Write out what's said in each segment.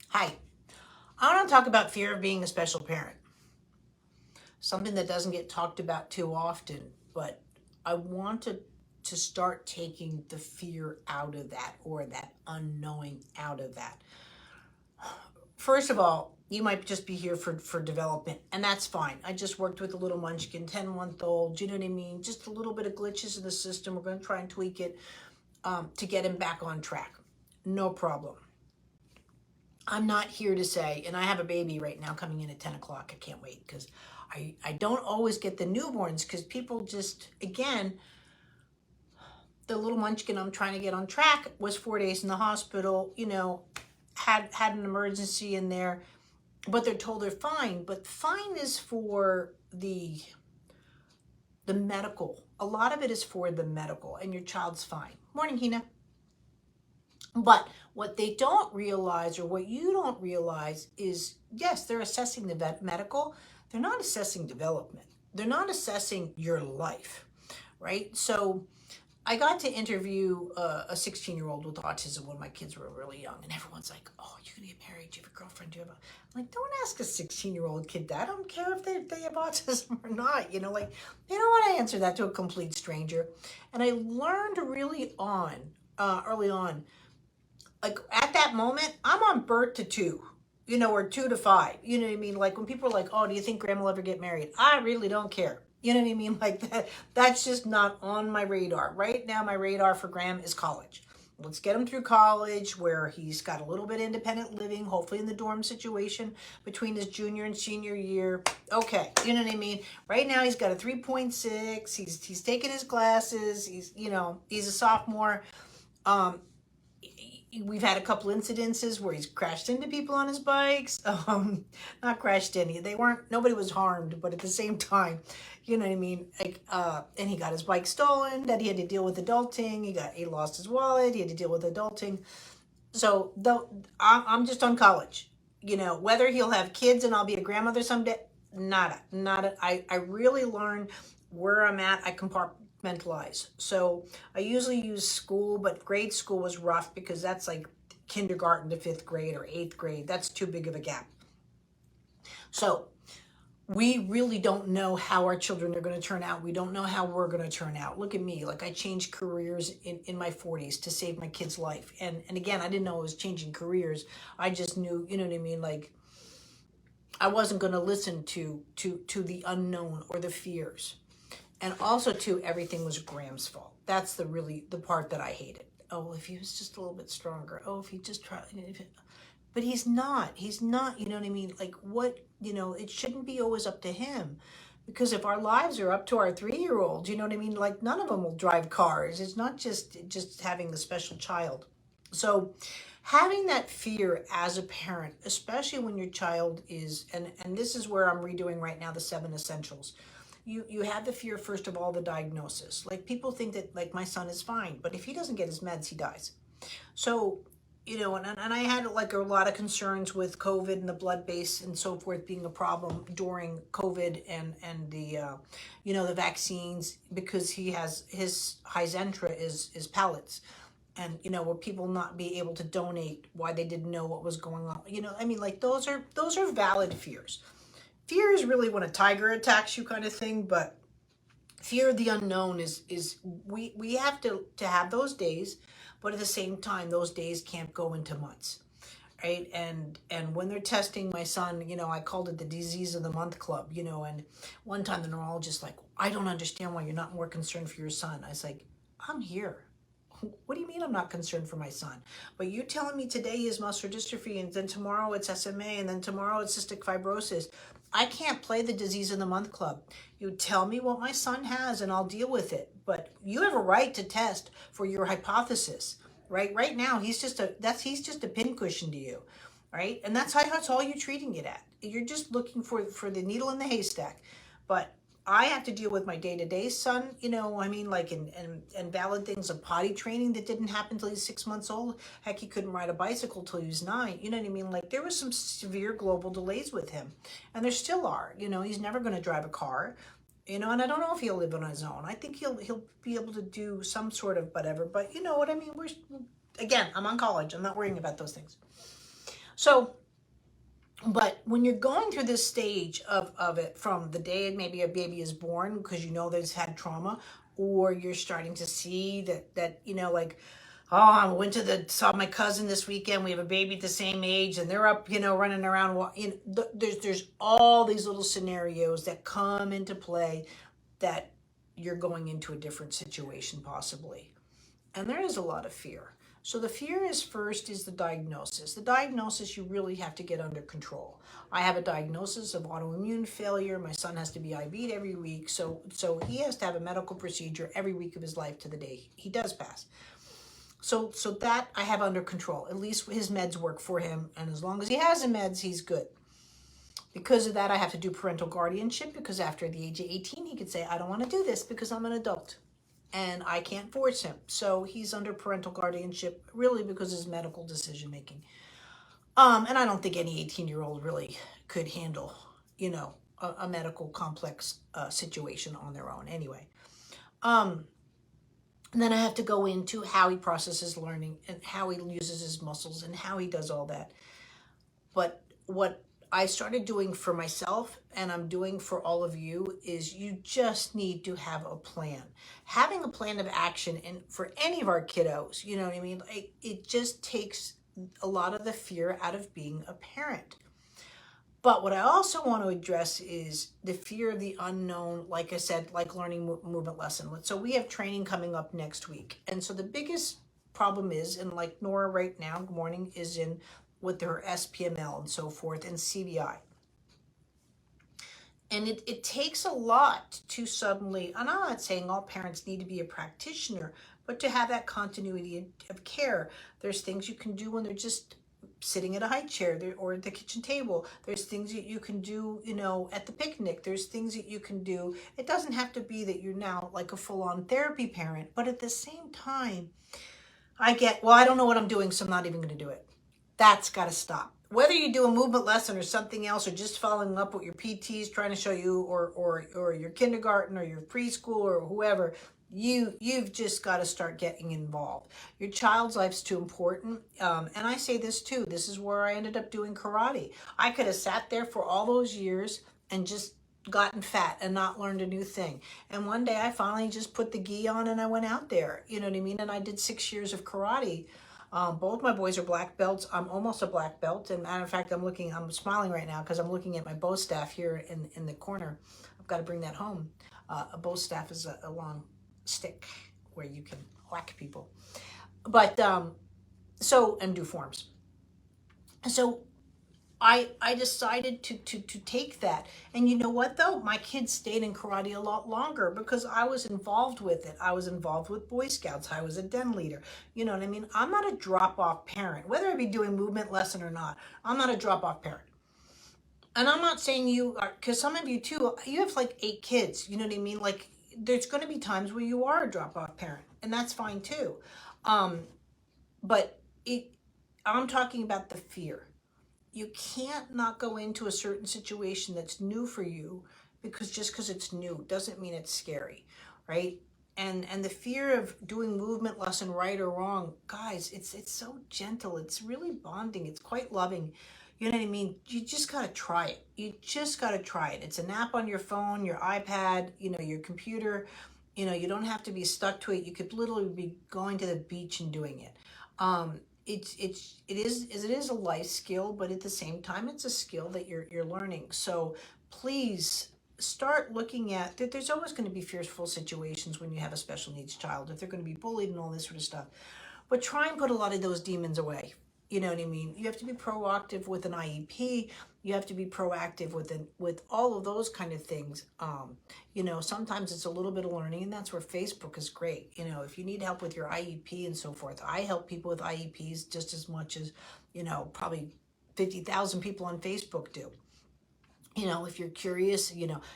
Hi, I want to talk about fear of being a special parent. Something that doesn't get talked about too often, but I wanted to start taking the fear out of that, or that unknowing out of that. First of all, you might just be here for development, and that's fine. I just worked with a little munchkin, 10-month-old, you know what I mean? Just a little bit of glitches in the system. We're going to try and tweak it to get him back on track. No problem. I'm not here to say, and I have a baby right now coming in at 10 o'clock. I can't wait because I don't always get the newborns because people just, again, the little munchkin I'm trying to get on track was 4 days in the hospital, had an emergency in there, but they're told they're fine. But fine is for the medical. A lot of it is for the medical, and your child's fine. Morning, Hina. But what they don't realize, or what you don't realize, is yes, they're assessing the medical. They're not assessing development. They're not assessing your life, right? So I got to interview a 16-year-old with autism when my kids were really young, and everyone's like, "Oh, you're gonna get married? Do you have a girlfriend? Do you have a?" I'm like, don't ask a 16-year-old kid that. I don't care if they have autism or not. Like, they don't want to answer that to a complete stranger. And I learned early on, like at that moment, I'm on birth to 2, or 2 to 5. You know what I mean? Like when people are like, "Oh, do you think Graham will ever get married?" I really don't care. You know what I mean? Like that's just not on my radar. Right now, my radar for Graham is college. Let's get him through college where he's got a little bit of independent living, hopefully in the dorm situation between his junior and senior year. Okay, you know what I mean? Right now he's got a 3.6. He's taking his classes. He's a sophomore. We've had a couple incidences where he's crashed into people on his bikes. Not crashed in. Nobody was harmed, but at the same time, you know what I mean? Like, and he got his bike stolen, that he had to deal with adulting. He lost his wallet. He had to deal with adulting. So I'm just on college, whether he'll have kids and I'll be a grandmother someday, nada. I really learn where I'm at. I compartmentalize. So I usually use school, but grade school was rough because that's like kindergarten to 5th grade or 8th grade. That's too big of a gap. So we really don't know how our children are going to turn out. We don't know how we're going to turn out. Look at me. Like I changed careers in my 40s to save my kid's life. And again, I didn't know I was changing careers. I just knew, you know what I mean? Like I wasn't going to listen to the unknown or the fears. And also too, everything was Graham's fault. That's the part that I hated. Oh, well, if he was just a little bit stronger. Oh, if he just tried. But he's not, you know what I mean? Like it shouldn't be always up to him, because if our lives are up to our 3-year-olds, you know what I mean? Like none of them will drive cars. It's not just having a special child. So having that fear as a parent, especially when your child is, and this is where I'm redoing right now, the 7 essentials. You have the fear, first of all, the diagnosis. Like people think that like my son is fine, but if he doesn't get his meds, he dies. So and I had like a lot of concerns with COVID and the blood base and so forth being a problem during COVID and the the vaccines, because he has his Hizentra is pellets, and will people not be able to donate? Why they didn't know what was going on? I mean, like those are valid fears. Fear is really when a tiger attacks you, kind of thing, but fear of the unknown is we have to have those days. But at the same time, those days can't go into months, right? And when they're testing my son, I called it the disease of the month club, and one time the neurologist like, "I don't understand why you're not more concerned for your son." I was like, "I'm here. What do you mean I'm not concerned for my son? But you're telling me today he has muscular dystrophy, and then tomorrow it's SMA, and then tomorrow it's cystic fibrosis. I can't play the disease of the month club. You tell me what my son has and I'll deal with it. But you have a right to test for your hypothesis, right? Right now, he's just a pincushion to you, right? And that's all you're treating it at. You're just looking for the needle in the haystack. But I have to deal with my day-to-day son, I mean, like, and valid things of potty training that didn't happen until he's 6 months old. Heck, he couldn't ride a bicycle till he was 9. You know what I mean? Like, there was some severe global delays with him, and there still are. He's never going to drive a car, and I don't know if he'll live on his own. I think he'll be able to do some sort of whatever, but you know what I mean? Again, I'm on college. I'm not worrying about those things. So, but when you're going through this stage of it, from the day maybe a baby is born, because you know there's had trauma, or you're starting to see that like, oh, I went to saw my cousin this weekend. We have a baby at the same age, and they're up, running around. There's all these little scenarios that come into play that you're going into a different situation possibly. And there is a lot of fear. So the fear is first is the diagnosis. The diagnosis you really have to get under control. I have a diagnosis of autoimmune failure. My son has to be IV'd every week. So he has to have a medical procedure every week of his life to the day he does pass. So that I have under control. At least his meds work for him. And as long as he has the meds, he's good. Because of that, I have to do parental guardianship, because after the age of 18, he could say, I don't want to do this because I'm an adult. And I can't force him. So he's under parental guardianship really because of his medical decision making. And I don't think any 18-year-old really could handle, a medical complex situation on their own anyway. And then I have to go into how he processes learning and how he uses his muscles and how he does all that. But what I started doing for myself, and I'm doing for all of you, is you just need to have a plan. Having a plan of action, and for any of our kiddos, you know what I mean? It just takes a lot of the fear out of being a parent. But what I also want to address is the fear of the unknown, like I said, like learning movement lesson. So we have training coming up next week. And so the biggest problem is, and like Nora right now, good morning, is in with her SPML and so forth, and CBI. And it takes a lot to suddenly, and I'm not saying all parents need to be a practitioner, but to have that continuity of care. There's things you can do when they're just sitting at a high chair or at the kitchen table. There's things that you can do, at the picnic. There's things that you can do. It doesn't have to be that you're now like a full-on therapy parent, but at the same time, I don't know what I'm doing, so I'm not even going to do it. That's got to stop. Whether you do a movement lesson or something else, or just following up what your PT is trying to show you, or your kindergarten or your preschool or whoever, you've just got to start getting involved. Your child's life's too important. And I say this too. This is where I ended up doing karate. I could have sat there for all those years and just gotten fat and not learned a new thing. And one day I finally just put the gi on and I went out there, you know what I mean? And I did 6 years of karate. Both my boys are black belts. I'm almost a black belt. And matter of fact, I'm smiling right now because I'm looking at my bow staff here in the corner. I've got to bring that home. A bow staff is a long stick where you can whack people. But, and do forms. So I decided to take that. And you know what though? My kids stayed in karate a lot longer because I was involved with it. I was involved with Boy Scouts. I was a den leader. You know what I mean? I'm not a drop-off parent. Whether I be doing movement lesson or not, I'm not a drop-off parent. And I'm not saying you are, because some of you too, you have like 8 kids. You know what I mean? Like there's going to be times where you are a drop-off parent, and that's fine too. But I'm talking about the fear. You can't not go into a certain situation that's new for you because it's new doesn't mean it's scary, right? And the fear of doing movement lesson right or wrong, guys, it's so gentle. It's really bonding. It's quite loving. You know what I mean? You just got to try it. You just got to try it. It's an app on your phone, your iPad, your computer. You don't have to be stuck to it. You could literally be going to the beach and doing it. It is a life skill, but at the same time, it's a skill that you're learning. So please start looking at that. There's always going to be fearful situations when you have a special needs child, if they're going to be bullied and all this sort of stuff. But try and put a lot of those demons away. You know what I mean? You have to be proactive with an IEP. You have to be proactive with all of those kind of things. Sometimes it's a little bit of learning, and that's where Facebook is great. If you need help with your IEP and so forth, I help people with IEPs just as much as, probably 50,000 people on Facebook do. If you're curious,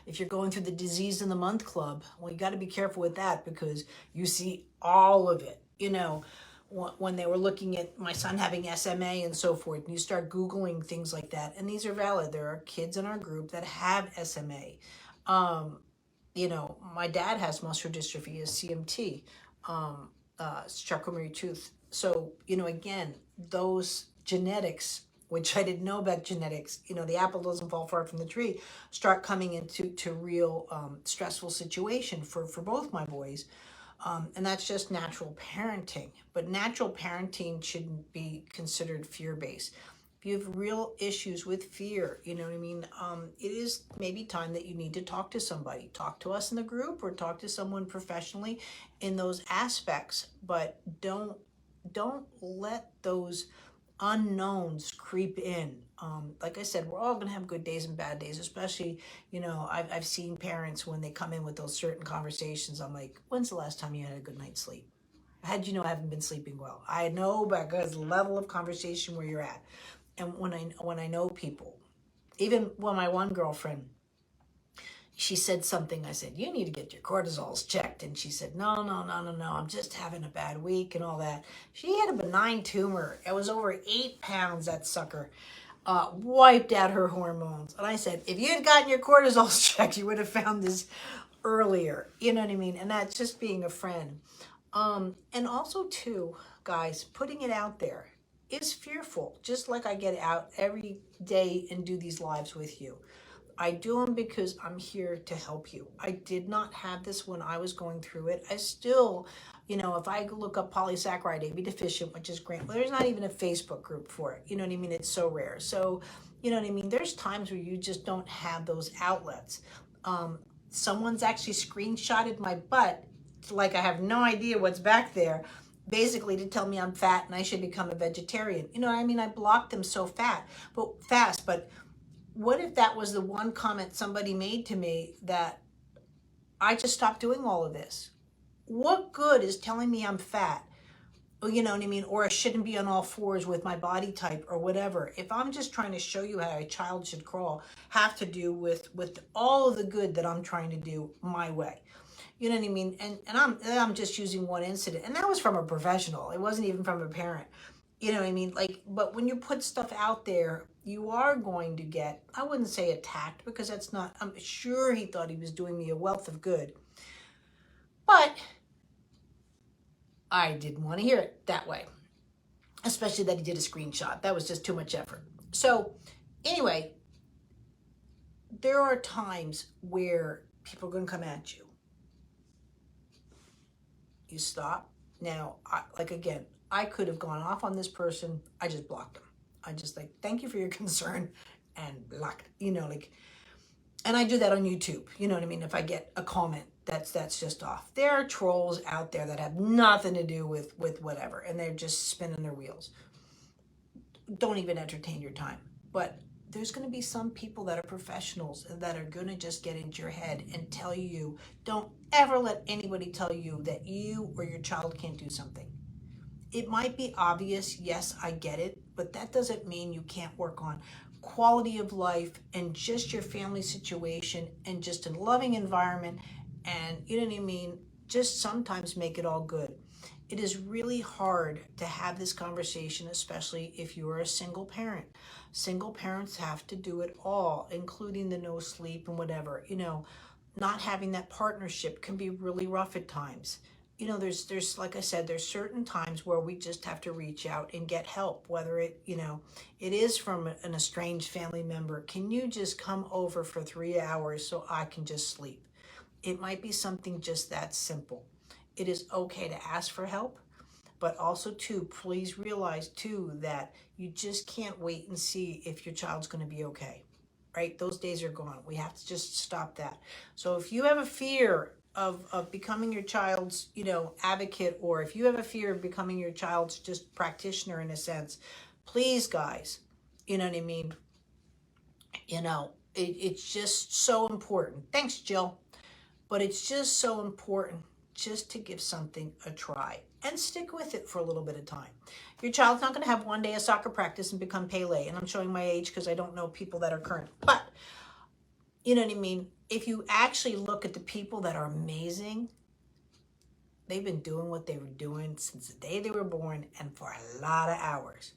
if you're going through the Disease in the Month Club, well, you got to be careful with that because you see all of it, when they were looking at my son having SMA and so forth, and you start Googling things like that, and these are valid. There are kids in our group that have SMA. My dad has muscular dystrophy, is CMT, charcot-marie tooth. So, again, those genetics, which I didn't know about genetics, the apple doesn't fall far from the tree, start coming into real stressful situation for both my boys. And that's just natural parenting. But natural parenting shouldn't be considered fear-based. If you have real issues with fear, you know what I mean? It is maybe time that you need to talk to somebody. Talk to us in the group or talk to someone professionally in those aspects. But don't let those unknowns creep in. Like I said, we're all going to have good days and bad days, especially, I've seen parents when they come in with those certain conversations. I'm like, when's the last time you had a good night's sleep? How did you know I haven't been sleeping well? I know because the level of conversation where you're at. And when I know people, even when my one girlfriend, she said something. I said, you need to get your cortisols checked. And she said, no, no, no, no, no. I'm just having a bad week and all that. She had a benign tumor. It was over 8 pounds, that sucker. Wiped out her hormones. And I said, if you had gotten your cortisols checked, you would have found this earlier. You know what I mean? And that's just being a friend. And also, too, guys, putting it out there is fearful. Just like I get out every day and do these lives with you. I do them because I'm here to help you. I did not have this when I was going through it. I still, if I look up polysaccharide AB deficient, which is great, well, there's not even a Facebook group for it. You know what I mean? It's so rare. So, you know what I mean? There's times where you just don't have those outlets. Someone's actually screenshotted my butt, like I have no idea what's back there, basically to tell me I'm fat and I should become a vegetarian. You know what I mean? I blocked them so fast, but what if that was the one comment somebody made to me that I just stopped doing all of this? What good is telling me I'm fat? You know what I mean? Or I shouldn't be on all fours with my body type or whatever. If I'm just trying to show you how a child should crawl, have to do with all of the good that I'm trying to do my way. You know what I mean? And I'm just using one incident. And that was from a professional. It wasn't even from a parent. You know what I mean? Like, but when you put stuff out there, you are going to get, I wouldn't say attacked because that's not, I'm sure he thought he was doing me a wealth of good. But I didn't want to hear it that way. Especially that he did a screenshot. That was just too much effort. So anyway, there are times where people are going to come at you. You stop. Now, again, I could have gone off on this person. I just blocked them. I just thank you for your concern and blocked, and I do that on YouTube. You know what I mean? If I get a comment that's just off. There are trolls out there that have nothing to do with whatever, and they're just spinning their wheels. Don't even entertain your time. But there's going to be some people that are professionals that are going to just get into your head and tell you, don't ever let anybody tell you that you or your child can't do something. It might be obvious, yes, I get it, but that doesn't mean you can't work on quality of life and just your family situation and just a loving environment and, you know what I mean, just sometimes make it all good. It is really hard to have this conversation, especially if you are a single parent. Single parents have to do it all, including the no sleep and whatever. Not having that partnership can be really rough at times. There's like I said, there's certain times where we just have to reach out and get help, whether it is from an estranged family member. Can you just come over for 3 hours so I can just sleep? It might be something just that simple. It is okay to ask for help, but also too, please realize too that you just can't wait and see if your child's going to be okay, right? Those days are gone. We have to just stop that. So if you have a fear of becoming your child's, advocate, or if you have a fear of becoming your child's just practitioner in a sense, please, guys, you know what I mean? It's just so important. Thanks, Jill. But it's just so important just to give something a try and stick with it for a little bit of time. Your child's not going to have one day of soccer practice and become Pele. And I'm showing my age because I don't know people that are current. But, you know what I mean? If you actually look at the people that are amazing, they've been doing what they were doing since the day they were born and for a lot of hours.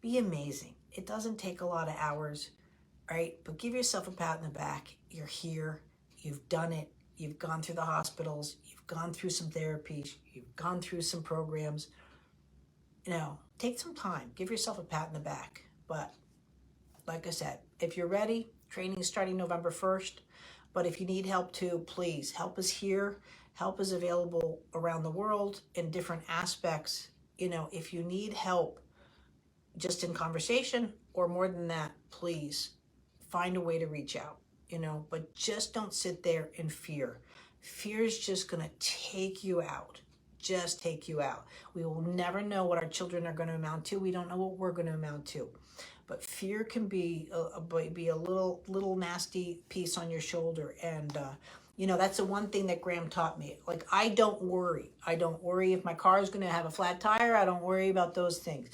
Be amazing. It doesn't take a lot of hours, right? But give yourself a pat in the back. You're here. You've done it. You've gone through the hospitals. You've gone through some therapies. You've gone through some programs. take some time. Give yourself a pat in the back. But like I said, if you're ready, training is starting November 1st. But if you need help too, please, help is here. Help is available around the world in different aspects. If you need help just in conversation or more than that, please find a way to reach out, but just don't sit there in fear. Fear is just going to take you out. Just take you out. We will never know what our children are going to amount to. We don't know what we're going to amount to. But fear can be a little nasty piece on your shoulder. And, that's the one thing that Graham taught me. Like, I don't worry. I don't worry if my car is going to have a flat tire. I don't worry about those things.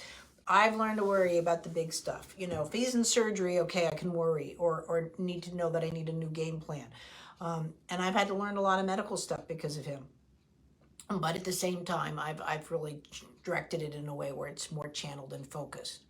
I've learned to worry about the big stuff. If he's in surgery, okay, I can worry or need to know that I need a new game plan. And I've had to learn a lot of medical stuff because of him. But at the same time, I've really directed it in a way where it's more channeled and focused.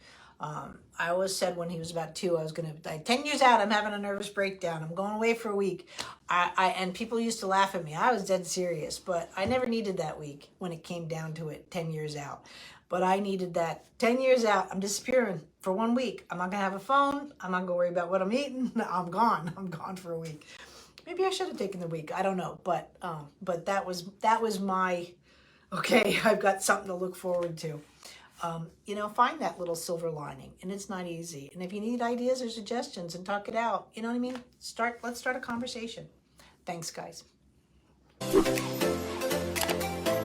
I always said when he was about 2, I was going to, 10 years out, I'm having a nervous breakdown. I'm going away for a week. And people used to laugh at me. I was dead serious, but I never needed that week when it came down to it, 10 years out. But I needed that 10 years out. I'm disappearing for 1 week. I'm not going to have a phone. I'm not going to worry about what I'm eating. I'm gone. I'm gone for a week. Maybe I should have taken the week. I don't know. But that was my, okay, I've got something to look forward to. Find that little silver lining, and it's not easy. And if you need ideas or suggestions and talk it out, you know what I mean? Let's start a conversation. Thanks, guys.